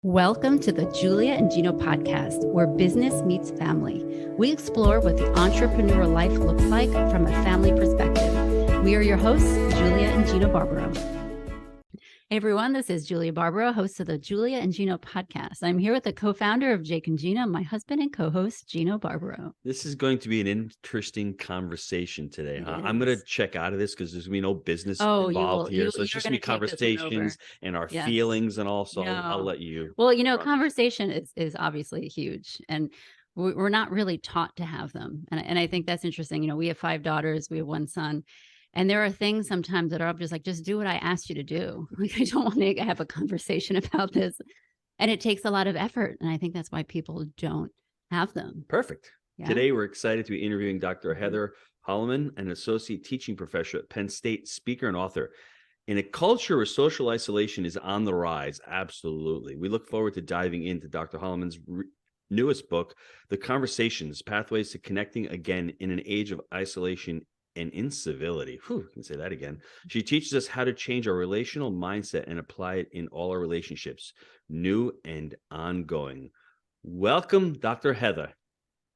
Welcome to the Julia and Gino podcast, where business meets family. We explore what the entrepreneur life looks like from a family perspective. We are your hosts, Julia and Gino Barbaro. Hey everyone, this is Julia Barbaro, host of the Julia and Gino podcast. I'm here with the co-founder of Jake and Gino, my husband and co-host, Gino Barbaro. This is going to be an interesting conversation today. I'm going to check out of this because there's going to be no business involved here. So it's just going to be conversations and our feelings and all. So I'll let you. Well, conversation is obviously huge, and we're not really taught to have them. And I think that's interesting. We have 5 daughters, we have 1 son. And there are things sometimes that are just like, just do what I asked you to do. Like, I don't want to have a conversation about this. And it takes a lot of effort. And I think that's why people don't have them. Perfect. Yeah. Today, we're excited to be interviewing Dr. Heather Holleman, an associate teaching professor at Penn State, speaker and author. In a culture where social isolation is on the rise, absolutely. We look forward to diving into Dr. Holleman's newest book, The Conversations, Pathways to Connecting Again in an Age of Isolation and Incivility. Whew, I can say that again. She teaches us how to change our relational mindset and apply it in all our relationships, new and ongoing. Welcome, Dr. Heather.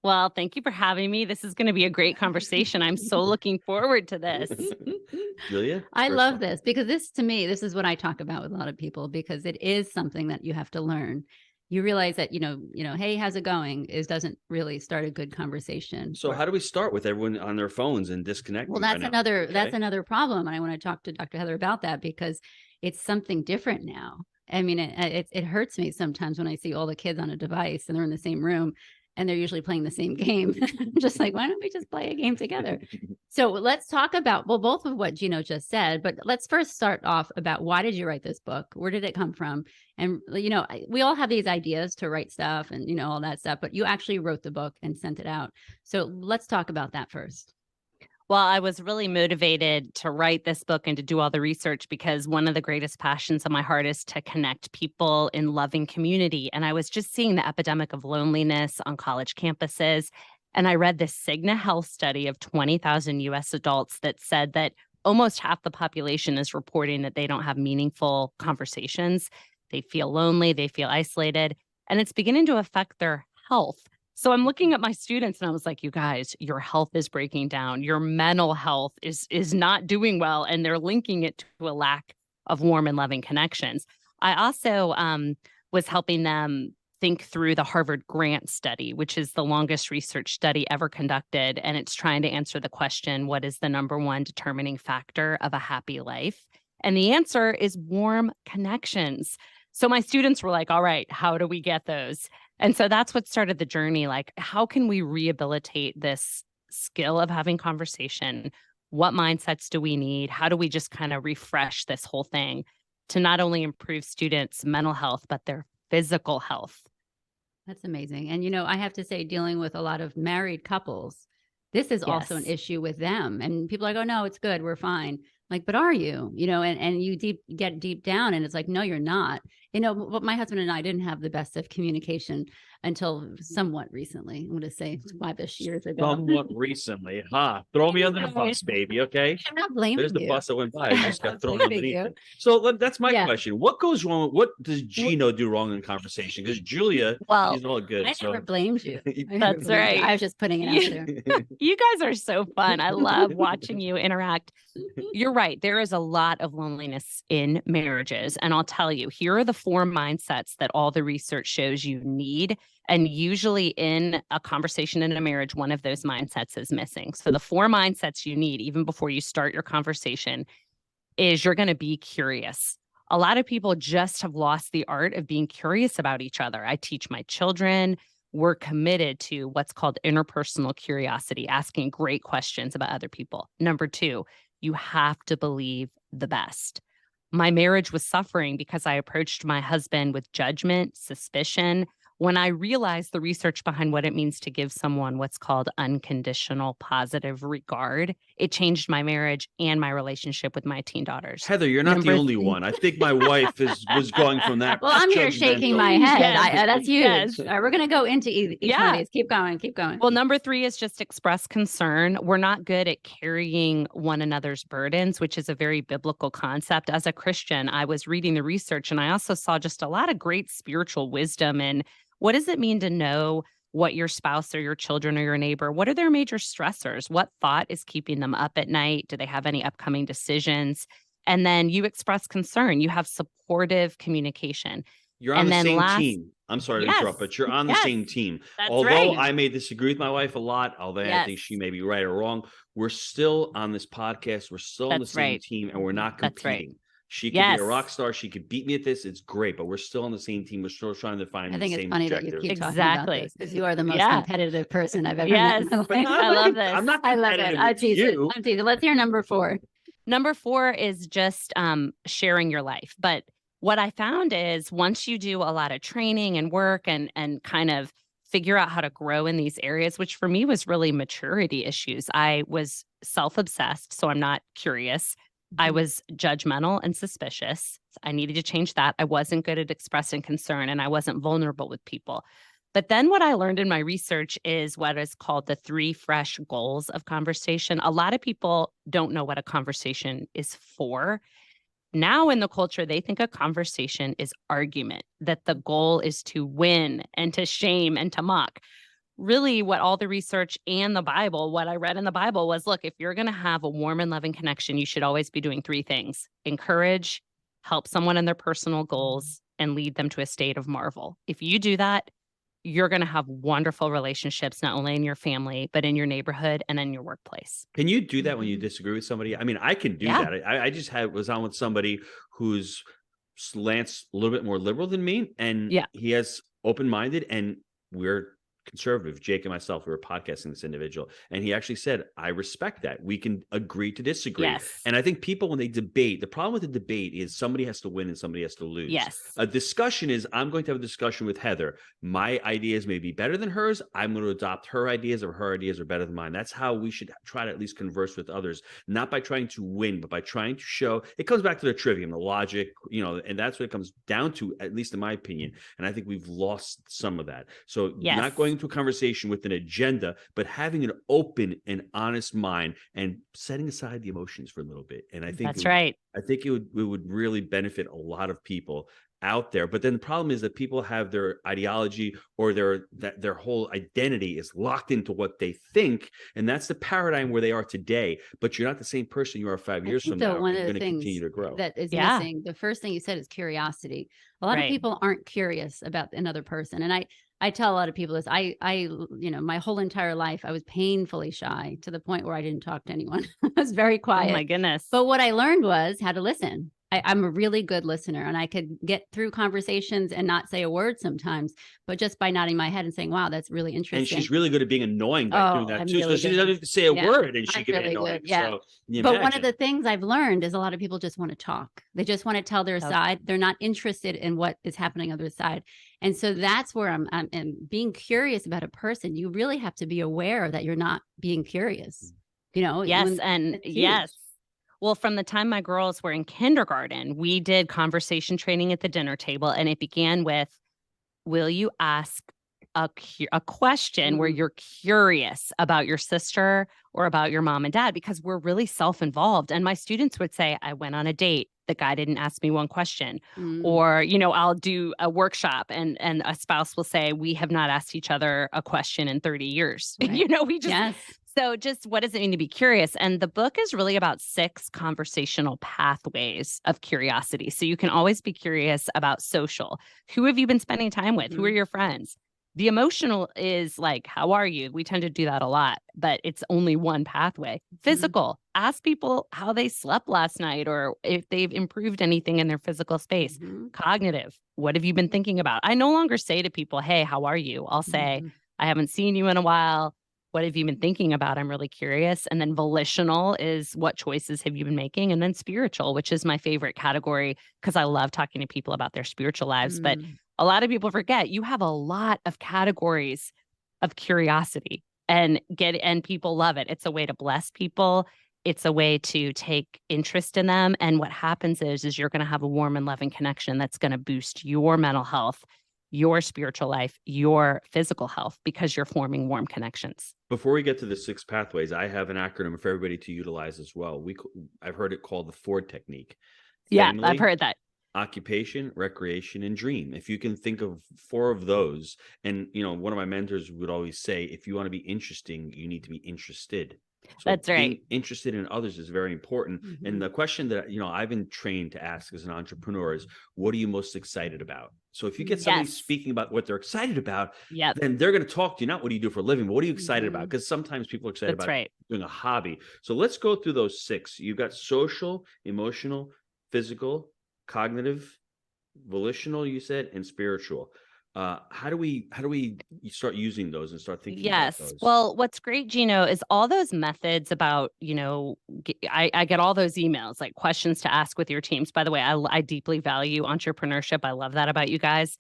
Well, thank you for having me. This is going to be a great conversation. I'm so looking forward to this. Julia? I love this because this is what I talk about with a lot of people, because it is something that you have to learn. You realize that, hey, how's it going? Doesn't really start a good conversation. So how do we start with everyone on their phones and disconnecting? Well, that's another problem. And I want to talk to Dr. Heather about that, because it's something different now. I mean, it hurts me sometimes when I see all the kids on a device and they're in the same room and they're usually playing the same game. I'm just like, why don't we just play a game together? So let's talk about, both of what Gino just said, but let's first start off about, why did you write this book? Where did it come from? And, we all have these ideas to write stuff and, all that stuff, but you actually wrote the book and sent it out. So let's talk about that first. Well, I was really motivated to write this book and to do all the research because one of the greatest passions of my heart is to connect people in loving community. And I was just seeing the epidemic of loneliness on college campuses. And I read this Cigna Health study of 20,000 U.S. adults that said that almost half the population is reporting that they don't have meaningful conversations. They feel lonely, they feel isolated, and it's beginning to affect their health. So I'm looking at my students and I was like, you guys, your health is breaking down. Your mental health is not doing well. And they're linking it to a lack of warm and loving connections. I also was helping them think through the Harvard Grant study, which is the longest research study ever conducted. And it's trying to answer the question, what is the number one determining factor of a happy life? And the answer is warm connections. So my students were like, all right, how do we get those? And so that's what started the journey. Like, how can we rehabilitate this skill of having conversation? What mindsets do we need? How do we just kind of refresh this whole thing to not only improve students' mental health, but their physical health? That's amazing. And, I have to say, dealing with a lot of married couples, this is also an issue with them. And people are like, oh, no, it's good. We're fine. Like, but are you, and you get deep down and it's like, no, you're not. But my husband and I didn't have the best of communication until somewhat recently. I'm going to say 5-ish years ago. Somewhat recently. Throw me under the bus, baby. Okay. I'm not blaming There's the you. bus that went by. I just got thrown underneath it. So that's my question. What goes wrong? What does Gino do wrong in conversation? Because Julia, she's all good. I never blamed you. That's right. I was just putting it out there. You guys are so fun. I love watching you interact. You're right. There is a lot of loneliness in marriages. And I'll tell you, here are the 4 mindsets that all the research shows you need. And usually in a conversation in a marriage, one of those mindsets is missing. So the 4 mindsets you need, even before you start your conversation, is you're going to be curious. A lot of people just have lost the art of being curious about each other. I teach my children. We're committed to what's called interpersonal curiosity, asking great questions about other people. Number 2, you have to believe the best. My marriage was suffering because I approached my husband with judgment, suspicion. when I realized the research behind what it means to give someone what's called unconditional positive regard, it changed my marriage and my relationship with my teen daughters. Heather, you're not the only one. I think my wife was going from that. Well, I'm here shaking my head. That's huge. Yes. All right, we're going to go into each one of these. Keep going. Well, number 3 is just express concern. We're not good at carrying one another's burdens, which is a very biblical concept. As a Christian, I was reading the research and I also saw just a lot of great spiritual wisdom in what does it mean to know what your spouse or your children or your neighbor, what are their major stressors? What thought is keeping them up at night? Do they have any upcoming decisions? And then you express concern. You have supportive communication. You're on the same team. I'm sorry to interrupt, but you're on the same team. Although I may disagree with my wife a lot, although I think she may be right or wrong, we're still on this podcast. We're still on the same team and we're not competing. She could be a rock star. She could beat me at this. It's great, but we're still on the same team. We're still trying to find the same objectives. I think it's funny that you keep talking about this because you are the most competitive person I've ever met. I love this. I'm not competitive. I love it. I'm teasing. Let's hear number 4. Number 4 is just sharing your life. But what I found is once you do a lot of training and work and kind of figure out how to grow in these areas, which for me was really maturity issues. I was self-obsessed, so I'm not curious. I was judgmental and suspicious. I needed to change that. I wasn't good at expressing concern and I wasn't vulnerable with people. But then what I learned in my research is what is called the 3 fresh goals of conversation. A lot of people don't know what a conversation is for. Now in the culture, they think a conversation is argument, that the goal is to win and to shame and to mock. Really what all the research and the Bible, what I read in the Bible was, look, if you're going to have a warm and loving connection, you should always be doing 3 things: encourage, help someone in their personal goals, and lead them to a state of marvel. If you do that, you're going to have wonderful relationships, not only in your family, but in your neighborhood and in your workplace. Can you do that when you disagree with somebody? I mean, I can do that. I just was on with somebody who's slants a little bit more liberal than me, and he has open-minded, and we're conservative. Jake and myself, we were podcasting this individual, and he actually said, I respect that. We can agree to disagree. Yes. And I think people, when they debate, the problem with the debate is somebody has to win and somebody has to lose. Yes. A discussion is, I'm going to have a discussion with Heather. My ideas may be better than hers. I'm going to adopt her ideas, or her ideas are better than mine. That's how we should try to at least converse with others, not by trying to win, but by trying to show. It comes back to the trivium, the logic, and that's what it comes down to, at least in my opinion. And I think we've lost some of that. So not going into a conversation with an agenda, but having an open and honest mind and setting aside the emotions for a little bit. And I think that's right. I think it would really benefit a lot of people out there. But then the problem is that people have their ideology or their whole identity is locked into what they think, and that's the paradigm where they are today. But you're not the same person you are 5 years from now. One of you're the going to things continue to grow. that is missing, the first thing you said is curiosity. A lot of people aren't curious about another person, and I tell a lot of people this. I my whole entire life, I was painfully shy to the point where I didn't talk to anyone. I was very quiet. Oh my goodness. But what I learned was how to listen. I'm a really good listener, and I could get through conversations and not say a word sometimes, but just by nodding my head and saying, wow, that's really interesting. And she's really good at being annoying by doing that too. So she doesn't have to say a word and she can be annoying. So, but one of the things I've learned is a lot of people just want to talk. They just want to tell their side. They're not interested in what is happening on the other side. And so that's where I'm being curious about a person. You really have to be aware that you're not being curious. Yes. And yes. Well, from the time my girls were in kindergarten, we did conversation training at the dinner table, and it began with, will you ask a question where you're curious about your sister or about your mom and dad? Because we're really self-involved. And my students would say, I went on a date. The guy didn't ask me one question. Or, I'll do a workshop and a spouse will say, we have not asked each other a question in 30 years. Right. We just... So just what does it mean to be curious? And the book is really about 6 conversational pathways of curiosity. So you can always be curious about social. Who have you been spending time with? Who are your friends? The emotional is like, how are you? We tend to do that a lot, but it's only one pathway. Physical, ask people how they slept last night or if they've improved anything in their physical space. Cognitive, what have you been thinking about? I no longer say to people, hey, how are you? I'll say, I haven't seen you in a while. What have you been thinking about? I'm really curious. And then volitional is what choices have you been making? And then spiritual, which is my favorite category because I love talking to people about their spiritual lives. But A lot of people forget you have a lot of categories of curiosity and people love it. It's a way to bless people. It's a way to take interest in them. And what happens is you're going to have a warm and loving connection that's going to boost your mental health, your spiritual life, your physical health, because you're forming warm connections. Before we get to the 6 pathways, I have an acronym for everybody to utilize as well. I've heard it called the Ford technique. Yeah, Family, I've heard that. occupation, recreation, and dream. If you can think of 4 of those, and one of my mentors would always say, if you want to be interesting, you need to be interested. So That's right. Being interested in others is very important. Mm-hmm. And the question that I've been trained to ask as an entrepreneur is, what are you most excited about? So if you get somebody speaking about what they're excited about, then they're going to talk to you, not what do you do for a living, but what are you excited about? Because sometimes people are excited about doing a hobby. So let's go through those 6. You've got social, emotional, physical, cognitive, volitional, you said, and spiritual. How do we start using those and start thinking about those? Well, what's great, Gino, is all those methods about, I get all those emails, like questions to ask with your teams. By the way, I deeply value entrepreneurship. I love that about you guys.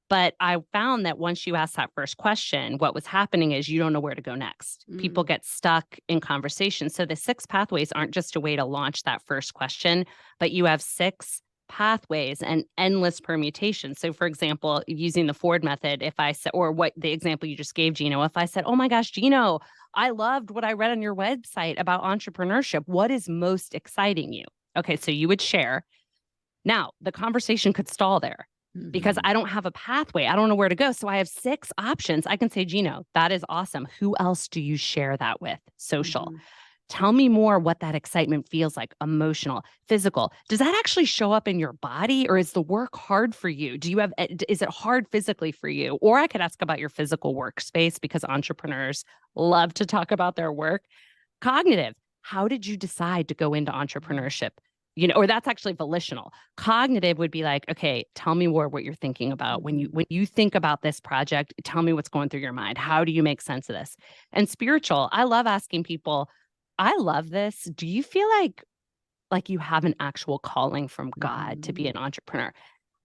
But I found that once you ask that first question, what was happening is you don't know where to go next. People get stuck in conversation. So the 6 pathways aren't just a way to launch that first question, but you have 6 pathways and endless permutations. So for example, using the Ford method, if I said, or what the example you just gave, Gino, if I said, oh my gosh, Gino, I loved what I read on your website about entrepreneurship. What is most exciting you? Okay, so you would share. Now, the conversation could stall there because I don't have a pathway. I don't know where to go. So I have 6 options. I can say, Gino, that is awesome. Who else do you share that with? Social. Tell me more what that excitement feels like, emotional, physical. Does that actually show up in your body, or is the work hard for you? Is it hard physically for you? Or I could ask about your physical workspace, because entrepreneurs love to talk about their work. Cognitive. How did you decide to go into entrepreneurship? Or that's actually volitional. Cognitive would be like, okay, tell me more what you're thinking about. When you think about this project, tell me what's going through your mind. How do you make sense of this? And spiritual. I love asking people, I love this. Do you feel like you have an actual calling from God to be an entrepreneur?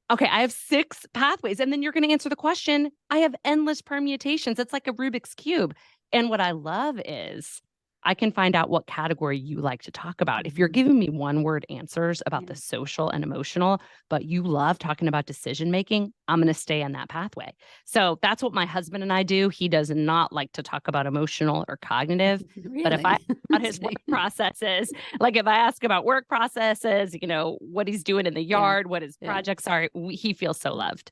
Okay, I have 6 pathways. And then you're going to answer the question. I have endless permutations. It's like a Rubik's Cube. And what I love is I can find out what category you like to talk about. If you're giving me 1-word answers about the social and emotional, but you love talking about decision making, I'm going to stay on that pathway. So that's what my husband and I do. He does not like to talk about emotional or cognitive. Really? But if I about his work processes, like if I ask about work processes, what he's doing in the yard, what his projects are, he feels so loved.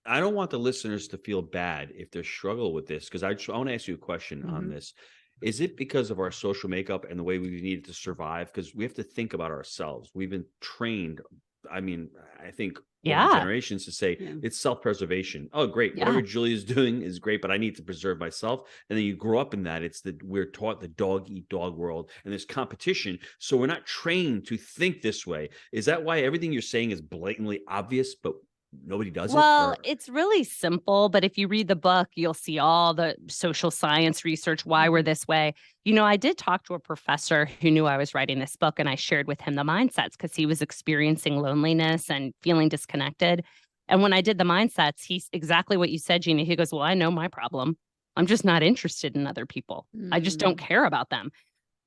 I don't want the listeners to feel bad if they struggle with this, because I want to ask you a question on this. Is it because of our social makeup and the way we needed to survive? Because we have to think about ourselves. We've been trained, I think over generations, to say it's self-preservation. Oh, great. Whatever Julia's doing is great, but I need to preserve myself. And then you grow up in that. We're taught the dog eat dog world, and there's competition. So we're not trained to think this way. Is that why everything you're saying is blatantly obvious, but nobody does it? Well, it's really simple, but if you read the book, you'll see all the social science research, why we're this way. I did talk to a professor who knew I was writing this book, and I shared with him the mindsets because he was experiencing loneliness and feeling disconnected. And when I did the mindsets, he's exactly what you said, Gina. He goes, well, I know my problem. I'm just not interested in other people. I just don't care about them.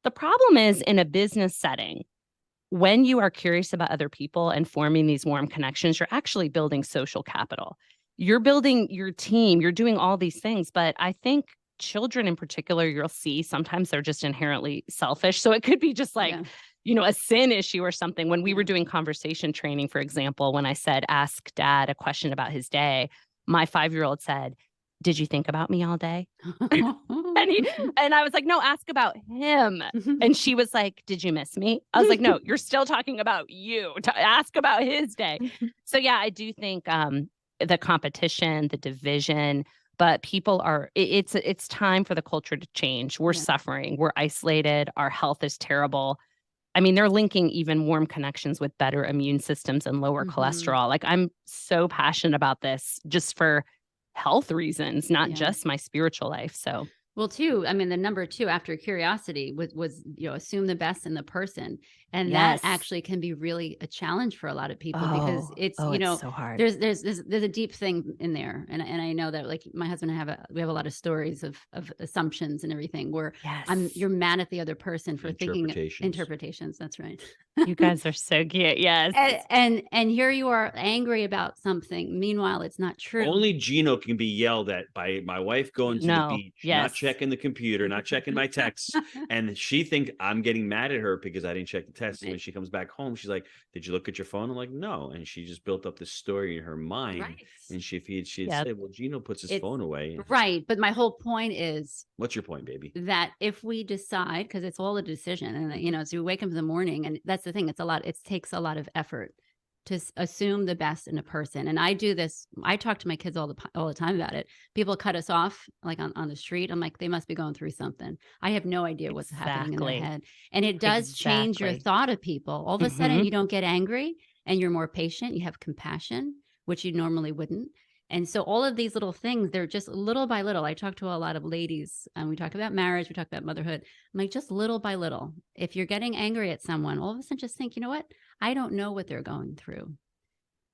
The problem is, in a business setting, when you are curious about other people and forming these warm connections, you're actually building social capital. You're building your team, you're doing all these things. But I think children in particular, you'll see sometimes they're just inherently selfish. So it could be just like, a sin issue or something. When we were doing conversation training, for example, when I said, ask dad a question about his day, my 5-year-old said, did you think about me all day? And I was like, no, ask about him. And she was like, did you miss me? I was like, no, you're still talking about you. Ask about his day. So yeah, I do think the competition, the division, but people it's time for the culture to change. We're suffering. We're isolated. Our health is terrible. They're linking even warm connections with better immune systems and lower cholesterol. Like, I'm so passionate about this just for health reasons, not just my spiritual life. So, Well, two, I mean, the number two after curiosity was, assume the best in the person. And that Yes. actually can be really a challenge for a lot of people because it's, it's so hard. there's a deep thing in there. And I know that like my husband and we have a lot of stories of assumptions and everything where Yes. you're mad at the other person for thinking Interpretations. interpretations. That's right. You guys are so cute. Yes. And here you are angry about something. Meanwhile, it's not true. Only Gino can be yelled at by my wife going to the beach, not checking the computer, not checking my texts. And she thinks I'm getting mad at her because I didn't check the text. And when she comes back home, she's like, did you look at your phone? I'm like, no. And she just built up this story in her mind. Right. And she'd say, well, Gino puts his phone away. Right. But my whole point is, what's your point, baby? That if we decide, because it's all a decision, and so we wake up in the morning, and that's the thing, it takes a lot of effort to assume the best in a person. And I do this, I talk to my kids all the time about it. People cut us off like on the street. I'm like, they must be going through something. I have no idea what's happening in their head. And it does change your thought of people. All of a sudden you don't get angry and you're more patient. You have compassion, which you normally wouldn't. And so all of these little things, they're just little by little. I talk to a lot of ladies and we talk about marriage, we talk about motherhood. I'm like, just little by little. If you're getting angry at someone, all of a sudden just think, you know what? I don't know what they're going through.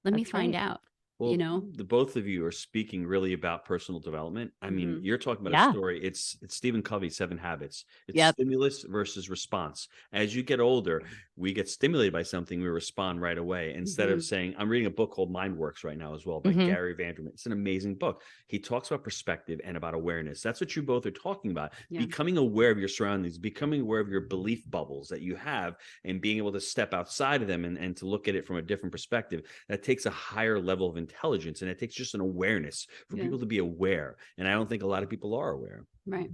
Let me find out. Well, the both of you are speaking really about personal development. I mean, you're talking about a story. It's Stephen Covey's 7 Habits. It's stimulus versus response. As you get older, we get stimulated by something, we respond right away. Instead of saying, I'm reading a book called Mind Works right now as well by Gary Vanderman. It's an amazing book. He talks about perspective and about awareness. That's what you both are talking about. Becoming aware of your surroundings, becoming aware of your belief bubbles that you have, and being able to step outside of them and to look at it from a different perspective. That takes a higher level of intelligence, and it takes just an awareness for people to be aware. And I don't think a lot of people are aware. Right.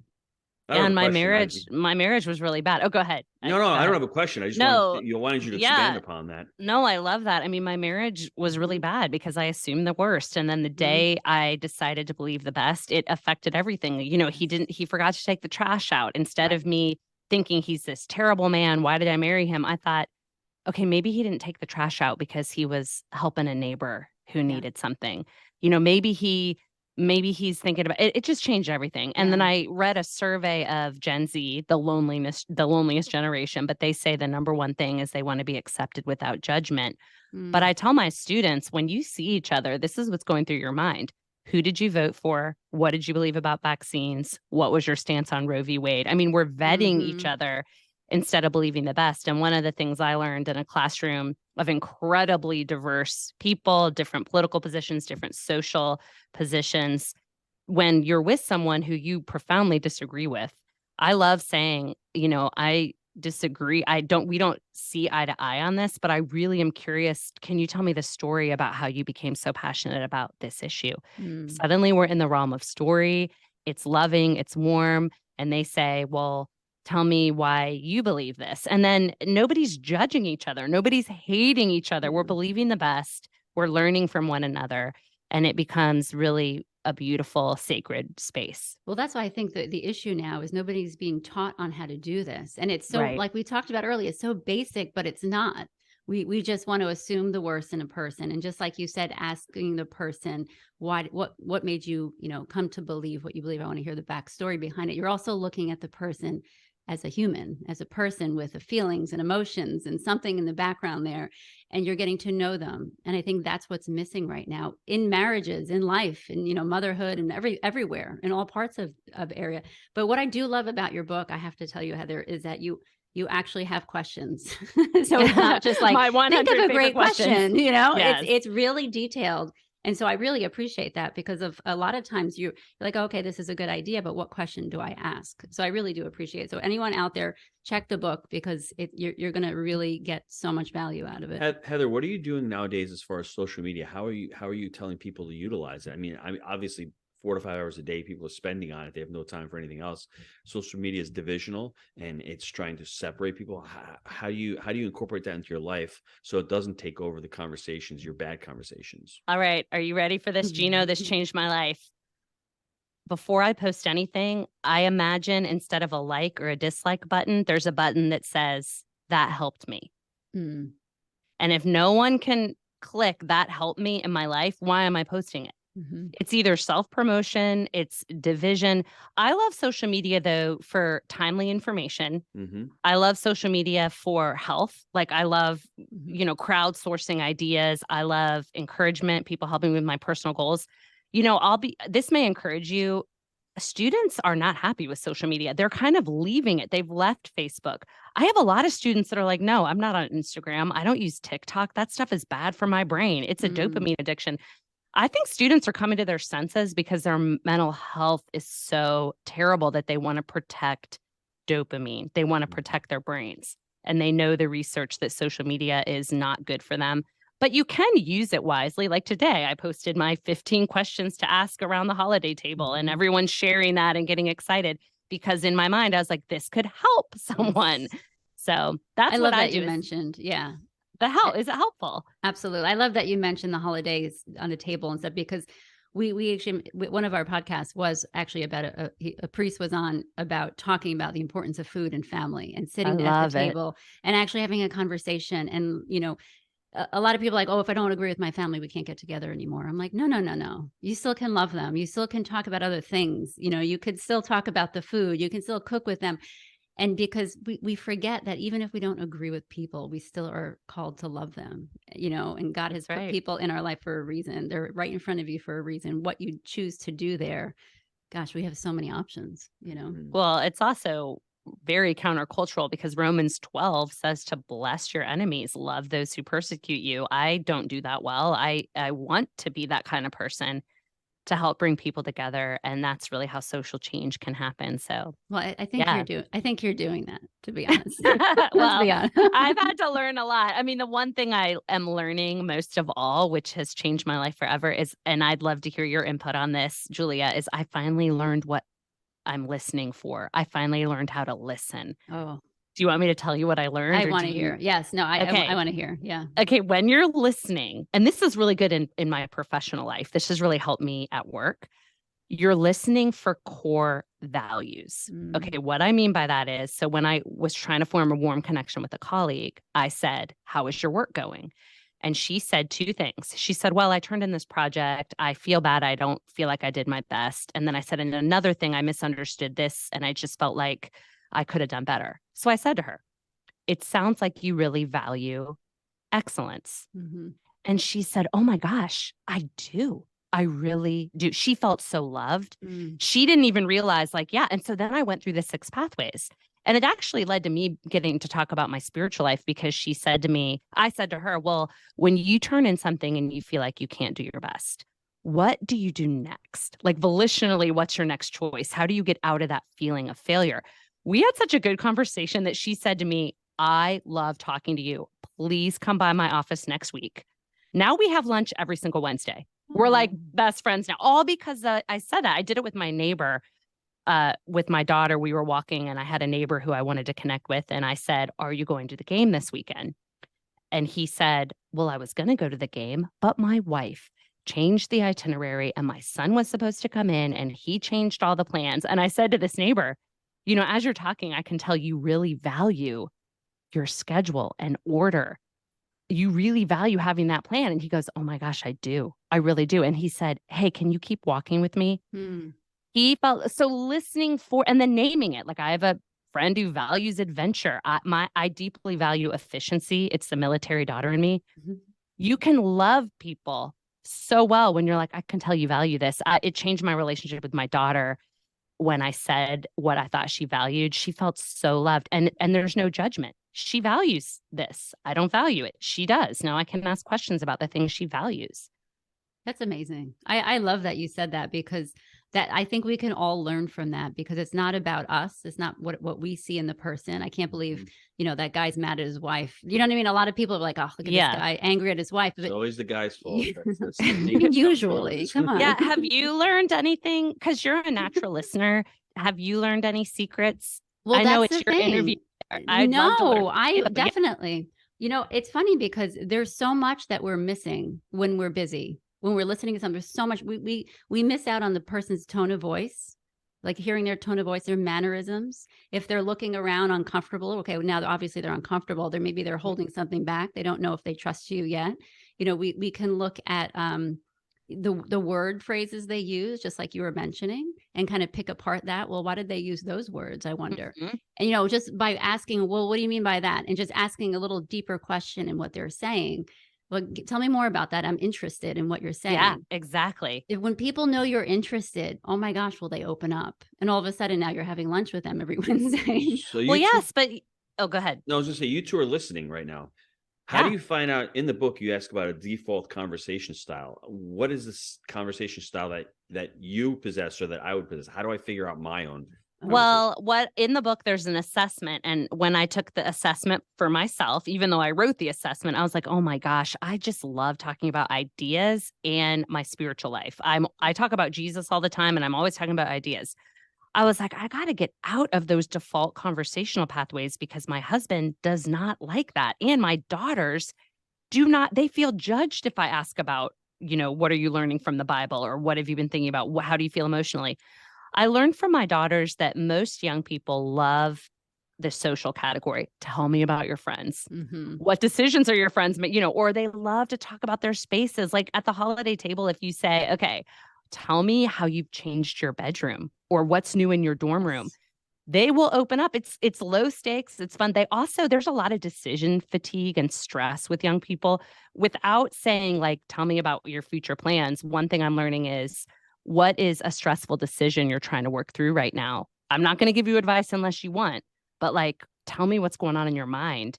And my marriage was really bad. Oh, go ahead. No, I don't have a question. I just wanted you to expand upon that. No, I love that. I mean, my marriage was really bad because I assumed the worst. And then the day I decided to believe the best, it affected everything. He forgot to take the trash out. Instead of me thinking he's this terrible man, why did I marry him? I thought, okay, maybe he didn't take the trash out because he was helping a neighbor who needed something. Maybe he's thinking about it. It just changed everything. And then I read a survey of Gen Z, the loneliest generation, but they say the number one thing is they want to be accepted without judgment. But I tell my students, when you see each other, this is what's going through your mind. Who did you vote for? What did you believe about vaccines? What was your stance on Roe v. Wade? I mean, we're vetting each other instead of believing the best. And one of the things I learned in a classroom of incredibly diverse people, different political positions, different social positions, when you're with someone who you profoundly disagree with, I love saying, I disagree. We don't see eye to eye on this, but I really am curious. Can you tell me the story about how you became so passionate about this issue? Suddenly we're in the realm of story. It's loving, it's warm. And they say, well, tell me why you believe this. And then nobody's judging each other. Nobody's hating each other. We're believing the best. We're learning from one another. And it becomes really a beautiful, sacred space. Well, that's why I think that the issue now is nobody's being taught on how to do this. And it's so, like we talked about earlier, it's so basic, but it's not. We just want to assume the worst in a person. And just like you said, asking the person, what made you, come to believe what you believe? I want to hear the backstory behind it. You're also looking at the person as a human, as a person with feelings and emotions and something in the background there, and you're getting to know them. And I think that's what's missing right now in marriages, in life, and motherhood, and everywhere, in all parts of area. But what I do love about your book, I have to tell you, Heather, is that you actually have questions. So it's not just like my 100 think of a great question. It's really detailed. And so I really appreciate that, because of a lot of times you're like, okay, this is a good idea, but what question do I ask? So I really do appreciate it. So anyone out there, check the book, because you're going to really get so much value out of it. Heather, what are you doing nowadays as far as social media? How are you telling people to utilize it? I mean, obviously 4 to 5 hours a day people are spending on it. They have no time for anything else. Social media is divisional, and it's trying to separate people. How do you incorporate that into your life so it doesn't take over the conversations, your bad conversations? All right. Are you ready for this, Gino? This changed my life. Before I post anything, I imagine instead of a like or a dislike button, there's a button that says, that helped me. And if no one can click that helped me in my life, why am I posting it? Mhm. It's either self-promotion, it's division. I love social media though for timely information. Mm-hmm. I love social media for health. Like I love, Mhm. crowdsourcing ideas. I love encouragement, people helping me with my personal goals. This may encourage you. Students are not happy with social media. They're kind of leaving it. They've left Facebook. I have a lot of students that are like, no, I'm not on Instagram. I don't use TikTok. That stuff is bad for my brain. It's a dopamine addiction. I think students are coming to their senses because their mental health is so terrible that they want to protect dopamine. They want to protect their brains. And they know the research that social media is not good for them. But you can use it wisely. Like today, I posted my 15 questions to ask around the holiday table, and everyone's sharing that and getting excited because in my mind, I was like, this could help someone. Yes. So that's I what love I that do. you mentioned. Yeah, Is it helpful? absolutely. I love that you mentioned the holidays on the table and stuff because we actually, one of our podcasts was actually about a priest was on about talking about the importance of food and family and I sitting at the love it. table and actually having a conversation. And, a lot of people are like, oh, if I don't agree with my family, we can't get together anymore. I'm like, no, no, no, no. You still can love them. You still can talk about other things. You could still talk about the food. You can still cook with them. And because we forget that even if we don't agree with people, we still are called to love them, and God has That's put right. people in our life for a reason. They're right in front of you for a reason. What you choose to do there, gosh, we have so many options, Well, it's also very countercultural because Romans 12 says to bless your enemies, love those who persecute you. I don't do that well. I want to be that kind of person to help bring people together, and that's really how social change can happen. So, Well, I think yeah. I think you're doing that, to be honest. Let's Well, be honest. I've had to learn a lot. I mean, the one thing I am learning most of all, which has changed my life forever, is, and I'd love to hear your input on this, Julia, is I finally learned what I'm listening for. I finally learned how to listen. Oh, Do you want me to tell you what I learned? I Or want do to you? hear. Yes. No, I Okay. want to hear. Yeah. Okay. When you're listening, and this is really good in my professional life, this has really helped me at work. You're listening for core values. Mm. Okay. What I mean by that is, so when I was trying to form a warm connection with a colleague, I said, how is your work going? And she said two things. She said, well, I turned in this project. I feel bad. I don't feel like I did my best. And then I said, and another thing, I misunderstood this. And I just felt like I could have done better. So I said to her, it sounds like you really value excellence. Mm-hmm. And she said, oh my gosh, I do. I really do. She felt so loved. Mm. She didn't even realize, like, yeah. And so then I went through the 6 pathways. And it actually led to me getting to talk about my spiritual life because she said to me, I said to her, well, when you turn in something and you feel like you can't do your best, what do you do next? Like volitionally, what's your next choice? How do you get out of that feeling of failure? We had such a good conversation that she said to me, I love talking to you. Please come by my office next week. Now we have lunch every single Wednesday. We're like best friends now, all because I said that. I did it with my neighbor, with my daughter. We were walking and I had a neighbor who I wanted to connect with. And I said, are you going to the game this weekend? And he said, well, I was going to go to the game, but my wife changed the itinerary and my son was supposed to come in and he changed all the plans. And I said to this neighbor, as you're talking, I can tell you really value your schedule and order. You really value having that plan. And he goes, oh my gosh, I do. I really do. And he said, hey, can you keep walking with me? Mm. He felt so listening for, and then naming it. Like I have a friend who values adventure. I deeply value efficiency. It's the military daughter in me. Mm-hmm. You can love people so well when you're like, I can tell you value this. It changed my relationship with my daughter. When I said what I thought she valued, she felt so loved. And there's no judgment. She values this. I don't value it. She does. Now I can ask questions about the things she values. That's amazing. I love that you said that because that I think we can all learn from that because it's not about us. It's not what we see in the person. I can't believe, that guy's mad at his wife. You know what I mean? A lot of people are like, oh, look at this guy angry at his wife. It's always the guy's fault. Usually, come on. Yeah. Have you learned anything? Because you're a natural listener. Have you learned any secrets? Well, I know that's it's the your thing. interview. I'd love to learn. I definitely, it's funny because there's so much that we're missing when we're busy. When we're listening to something, there's so much we miss out on the person's tone of voice, like hearing their tone of voice, their mannerisms. If they're looking around uncomfortable, okay, now obviously they're uncomfortable. Maybe they're holding something back. They don't know if they trust you yet. We can look at the word phrases they use, just like you were mentioning, and kind of pick apart that. Well, why did they use those words? I wonder. Mhm. And, just by asking, well, what do you mean by that? And just asking a little deeper question in what they're saying. Well, tell me more about that. I'm interested in what you're saying. Yeah, exactly. When people know you're interested, oh my gosh, will they open up? And all of a sudden now you're having lunch with them every Wednesday. So Well, you two, yes, but oh, go ahead. no, I was gonna say you two are listening right now. How do Yeah. you find out in the book? You ask about a default conversation style. What is this conversation style that you possess or that I would possess? How do I figure out my own? Well, what in the book, there's an assessment. And when I took the assessment for myself, even though I wrote the assessment, I was like, oh my gosh, I just love talking about ideas and my spiritual life. I talk about Jesus all the time, and I'm always talking about ideas. I was like, I got to get out of those default conversational pathways because my husband does not like that. And my daughters they feel judged if I ask about, what are you learning from the Bible, or what have you been thinking about? How do you feel emotionally? I learned from my daughters that most young people love the social category. Tell me about your friends. Mm-hmm. What decisions are your friends making? Or they love to talk about their spaces. Like at the holiday table, if you say, okay, tell me how you've changed your bedroom or what's new in your dorm room, they will open up. It's low stakes. It's fun. There's a lot of decision fatigue and stress with young people. Without saying like, tell me about your future plans. One thing I'm learning is, what is a stressful decision you're trying to work through right now? I'm not going to give you advice unless you want, but like, tell me what's going on in your mind.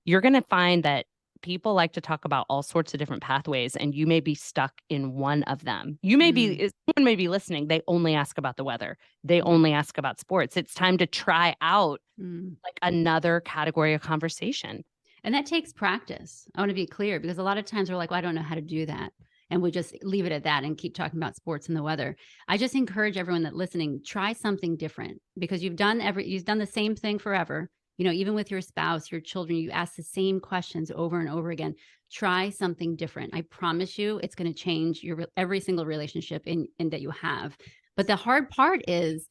You're going to find that people like to talk about all sorts of different pathways, and you may be stuck in one of them. Someone may be listening. They only ask about the weather. They only ask about sports. It's time to try out like another category of conversation. And that takes practice. I want to be clear, because a lot of times we're like, well, I don't know how to do that. And we just leave it at that and keep talking about sports and the weather. I just encourage everyone that listening, try something different, because you've done the same thing forever. Even with your spouse, your children, you ask the same questions over and over again. Try something different. I promise you, it's going to change every single relationship in that you have. But the hard part is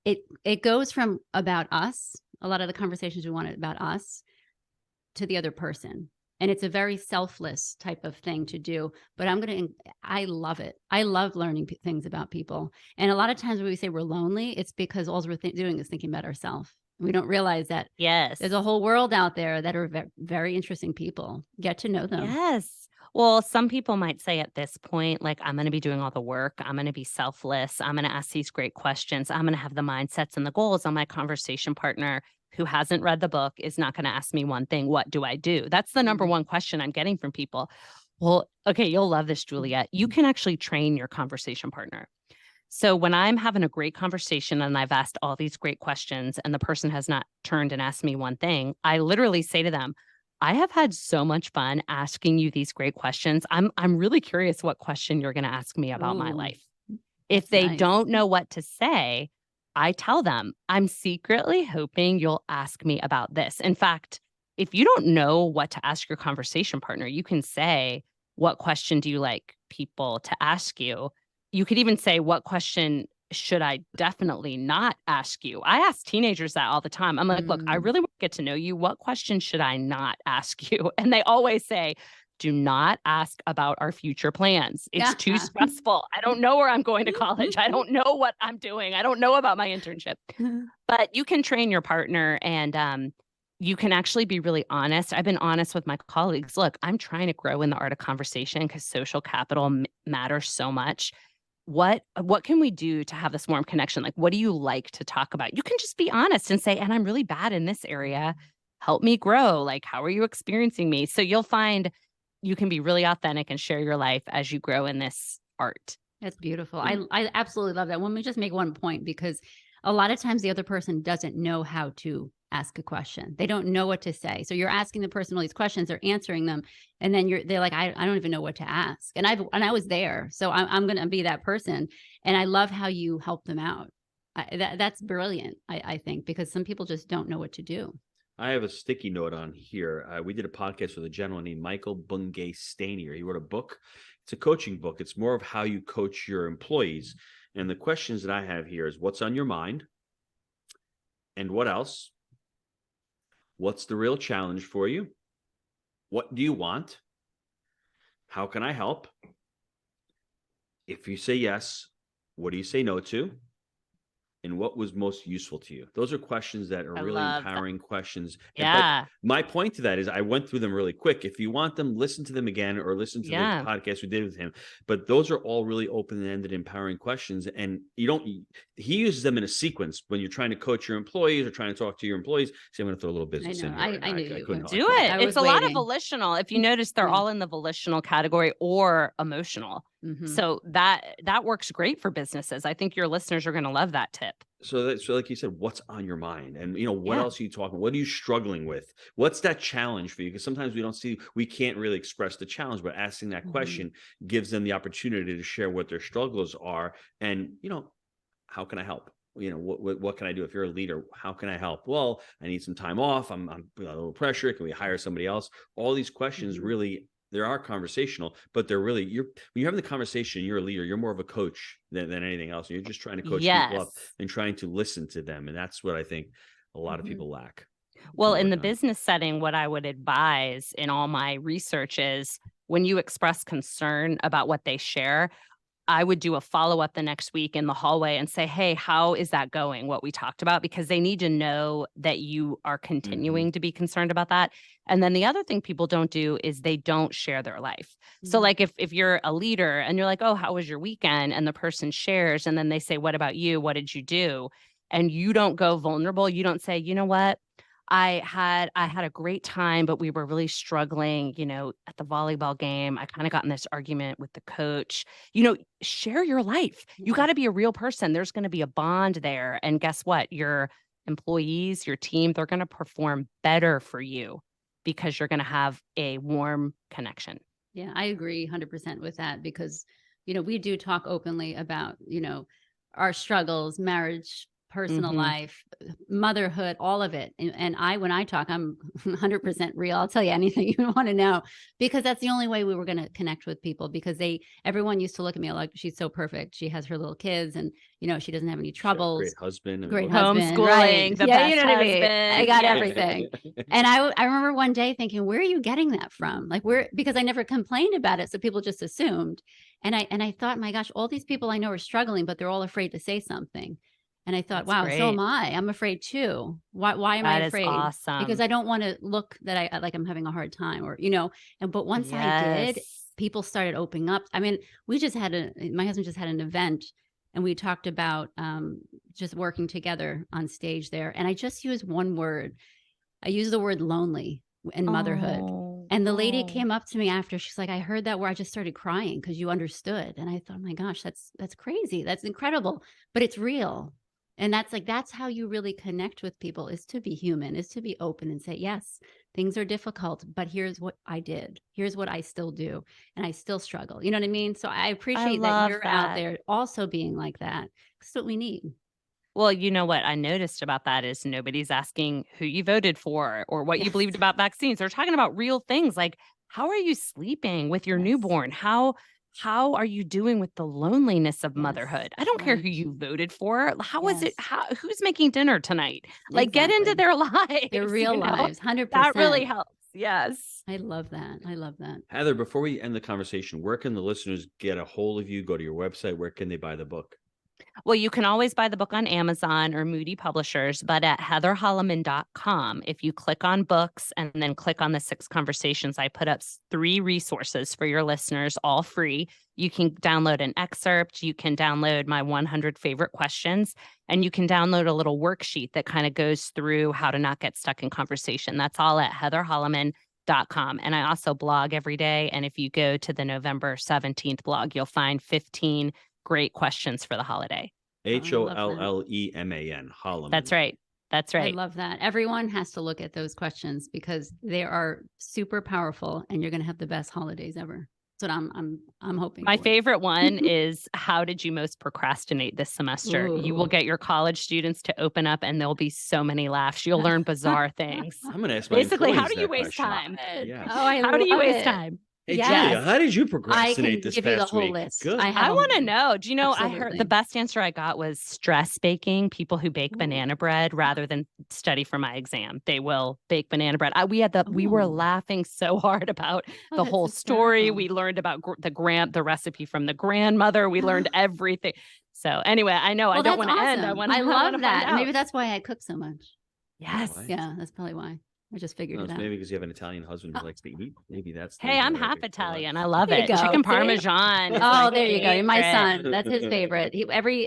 it goes from about us. A lot of the conversations we want about us to the other person. And it's a very selfless type of thing to do. But I love it. I love learning things about people. And a lot of times when we say we're lonely, it's because all we're doing is thinking about ourselves. We don't realize that Yes, there's a whole world out there that are very interesting people. Get to know them. Yes. Well, some people might say at this point, like, I'm going to be doing all the work. I'm going to be selfless. I'm going to ask these great questions. I'm going to have the mindsets and the goals on my conversation partner who hasn't read the book is not going to ask me one thing. What do I do? That's the number one question I'm getting from people. Well, okay, you'll love this, Juliet. You can actually train your conversation partner. So when I'm having a great conversation and I've asked all these great questions and the person has not turned and asked me one thing, I literally say to them, I have had so much fun asking you these great questions. I'm really curious what question you're going to ask me about my life. If they don't know what to say, I tell them, I'm secretly hoping you'll ask me about this. In fact, if you don't know what to ask your conversation partner, you can say, what question do you like people to ask you? You could even say, what question should I definitely not ask you? I ask teenagers that all the time. I'm like, look, I really want to get to know you. What question should I not ask you? And they always say, do not ask about our future plans. It's too stressful. I don't know where I'm going to college. I don't know what I'm doing. I don't know about my internship. But you can train your partner, and you can actually be really honest. I've been honest with my colleagues. Look, I'm trying to grow in the art of conversation because social capital matters so much. What can we do to have this warm connection? Like, what do you like to talk about? You can just be honest and say, and I'm really bad in this area. Help me grow. Like, how are you experiencing me? So you'll find you can be really authentic and share your life as you grow in this art. That's beautiful. I absolutely love that. Let me just make one point, because a lot of times the other person doesn't know how to ask a question. They don't know what to say. So you're asking the person all these questions, they're answering them. And then they're like, I don't even know what to ask. And I was there. So I'm going to be that person. And I love how you help them out. That's brilliant, I think, because some people just don't know what to do. I have a sticky note on here. We did a podcast with a gentleman named Michael Bungay Stanier. He wrote a book. It's a coaching book. It's more of how you coach your employees. And the questions that I have here is, what's on your mind? And what else? What's the real challenge for you? What do you want? How can I help? If you say yes, what do you say no to? And what was most useful to you? Those are questions that are I really love that. empowering questions. Yeah. But my point to that is I went through them really quick. If you want them, listen to them again or listen to the Yeah. podcast we did with him. But those are all really open-ended, empowering questions. And he uses them in a sequence when you're trying to coach your employees or trying to talk to your employees. See, I'm going to throw a little business in know. here. I knew you couldn't would. help Do it. it. I It's was a lot of waiting. volitional. If you notice, they're Yeah. all in the volitional category or emotional. Mhm. So that works great for businesses. I think your listeners are going to love that tip. So like you said, what's on your mind? And what Yeah. else are you talking? What are you struggling with? What's that challenge for you? Because sometimes we can't really express the challenge, but asking that question gives them the opportunity to share what their struggles are. And, how can I help? What can I do? If you're a leader, how can I help? Well, I need some time off. I'm a little pressure. Can we hire somebody else? All these questions really, they are conversational, but they're really, when you're having the conversation, you're a leader, you're more of a coach than anything else. You're just trying to coach people up and trying to listen to them. And that's what I think a lot of people lack. Well, in the business setting, what I would advise in all my research is when you express concern about what they share, I would do a follow-up the next week in the hallway and say, hey, how is that going? What we talked about, because they need to know that you are continuing to be concerned about that. And then the other thing people don't do is they don't share their life. So like if you're a leader and you're like, oh, how was your weekend? And the person shares, and then they say, what about you? What did you do? And you don't go vulnerable. You don't say, you know what? I had a great time, but we were really struggling, at the volleyball game. I kind of got in this argument with the coach. Share your life. You got to be a real person. There's going to be a bond there. And guess what? Your employees, your team, they're going to perform better for you because you're going to have a warm connection. Yeah, I agree 100% with that because, we do talk openly about, our struggles, marriage, personal life, motherhood, all of it. And when I talk, I'm 100% real. I'll tell you anything you want to know because that's the only way we were going to connect with people because everyone used to look at me like she's so perfect. She has her little kids and, she doesn't have any troubles. Great husband. Great husband. Homeschooling, Right. the Yeah, best you know what I mean? husband. I got everything. And I remember one day thinking, where are you getting that from? Like because I never complained about it. So people just assumed. And I thought, my gosh, all these people I know are struggling, but they're all afraid to say something. And I thought, wow, so am I. I'm afraid too. Why am I afraid? That is awesome. Because I don't want to look that I'm having a hard time but once I did, people started opening up. I mean, my husband just had an event and we talked about just working together on stage there. And I just used one word. I used the word lonely in motherhood. And the lady came up to me after. She's like, I heard that word. I just started crying because you understood. And I thought, oh my gosh, that's crazy. That's incredible. But it's real. And that's how you really connect with people is to be human, is to be open and say, yes, things are difficult, but here's what I did. Here's what I still do. And I still struggle. You know what I mean? So I appreciate that you're out there also being like that. That's what we need. Well, you know what I noticed about that is nobody's asking who you voted for or what you believed about vaccines. They're talking about real things like, how are you sleeping with your newborn? How are you doing with the loneliness of motherhood? I don't care who you voted for. How is it? Who's making dinner tonight? Like get into their lives. Their real lives, 100%. That really helps. Yes. I love that. I love that. Heather, before we end the conversation, where can the listeners get a hold of you? Go to your website. Where can they buy the book? Well, you can always buy the book on Amazon or Moody Publishers, but at heatherholleman.com, if you click on books and then click on the 6 conversations, I put up 3 resources for your listeners, all free. You can download an excerpt, you can download my 100 favorite questions, and you can download a little worksheet that kind of goes through how to not get stuck in conversation. That's all at heatherholleman.com. And I also blog every day. And if you go to the November 17th blog, you'll find 15 great questions for the holiday. Holleman. Holleman. That's right. That's right. I love that. Everyone has to look at those questions because they are super powerful and you're going to have the best holidays ever. That's what I'm hoping. My favorite one is, how did you most procrastinate this semester? Ooh. You will get your college students to open up and there'll be so many laughs. You'll learn bizarre things. I'm going to ask my Basically, employees how do you that waste question. time? Yeah. Oh, How do you waste time? Hey, Yes. Julia, how did you I can procrastinate this give you the past whole week? list. Good. I have I a want to whole- know. Do you know, I heard Absolutely. the best answer I got was stress baking. People who bake Ooh. banana bread rather than study for my exam, they will bake banana bread. We were Ooh. laughing so hard about Oh, the that's whole story. hysterical. We learned about the recipe from the grandmother. We learned everything. So anyway, I know I Well, don't that's want to end. awesome. I love want to that. find out. Maybe that's why I cook so much. Yes. Why? Yeah, that's probably why. I just figured No, it it's out. maybe because you have an Italian husband who likes to eat. Maybe that's. the Hey, reason I'm why I half picked so much. Italian. I love There you it. go. Chicken See? Parmesan. Is Oh, my there you go. My favorite. son, that's his favorite.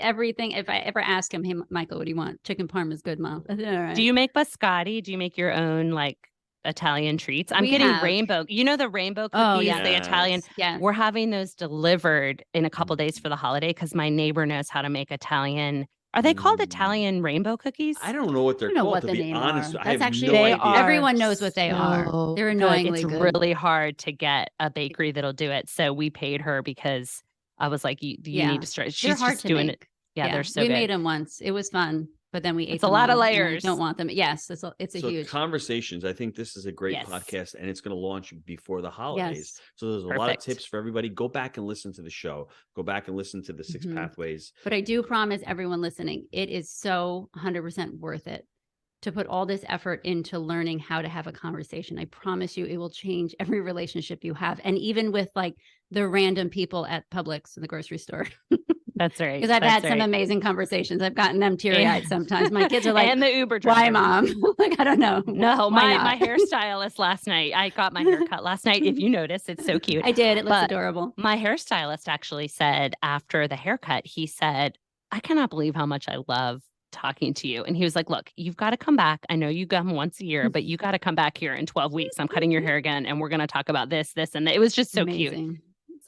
Everything. If I ever ask him, hey, Michael, what do you want? Chicken parm is good, Mom. All right. Do you make biscotti? Do you make your own like Italian treats? I'm We getting have. rainbow. You know the rainbow cookies, Oh, yes. the Italian. Yes. We're having those delivered in a couple days for the holiday because my neighbor knows how to make Italian. Are they called Italian rainbow cookies? I don't know what they're I don't know called. what To the be name honest, are. I That's have actually no They idea. are Everyone knows what they are. so They're good. annoyingly It's good. really hard to get a bakery that'll do it. So we paid her because I was like, you Yeah. need to start. They're She's hard just to doing make. it. Yeah, they're so we good. made them once. It was fun, but then we ate It's a them lot of all, and I layers. don't want them. Yes, it's a So huge. conversations. I think this is a great Yes. podcast, and it's going to launch before the holidays. Yes. So there's a lot of Perfect. tips for everybody. Go back and listen to the show. Go back and listen to the 6 Mhm. pathways. But I do promise everyone listening, it is so 100% worth it to put all this effort into learning how to have a conversation. I promise you, it will change every relationship you have, and even with like the random people at Publix in the grocery store. That's right. Because I've had That's some right. amazing conversations. I've gotten them teary-eyed sometimes. My kids are like, and the Uber "Why, driver. Mom?" Like, I don't know. No, Why my not? hairstylist last night. I got my hair cut last night. If you notice, it's so cute. I did. It looks But adorable. my hairstylist actually said after the haircut, he said, I cannot believe how much I love talking to you. And he was like, look, you've got to come back. I know you come once a year, but you got to come back here in 12 weeks. I'm cutting your hair again. And we're going to talk about this, and that. It was just so cute. Amazing.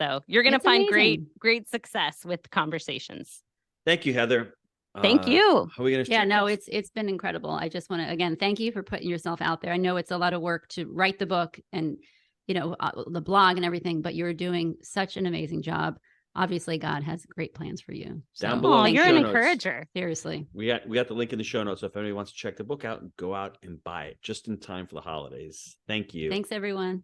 So you're going to It's find amazing. great success with conversations. Thank you, Heather. Thank you. How are we going to? Yeah, no, it's been incredible. I just want to again thank you for putting yourself out there. I know it's a lot of work to write the book and the blog and everything, but you're doing such an amazing job. Obviously, God has great plans for you. Down below Oh, in the you're show an notes. encourager. Seriously. We got the link in the show notes. So if anybody wants to check the book out, go out and buy it just in time for the holidays. Thank you. Thanks, everyone.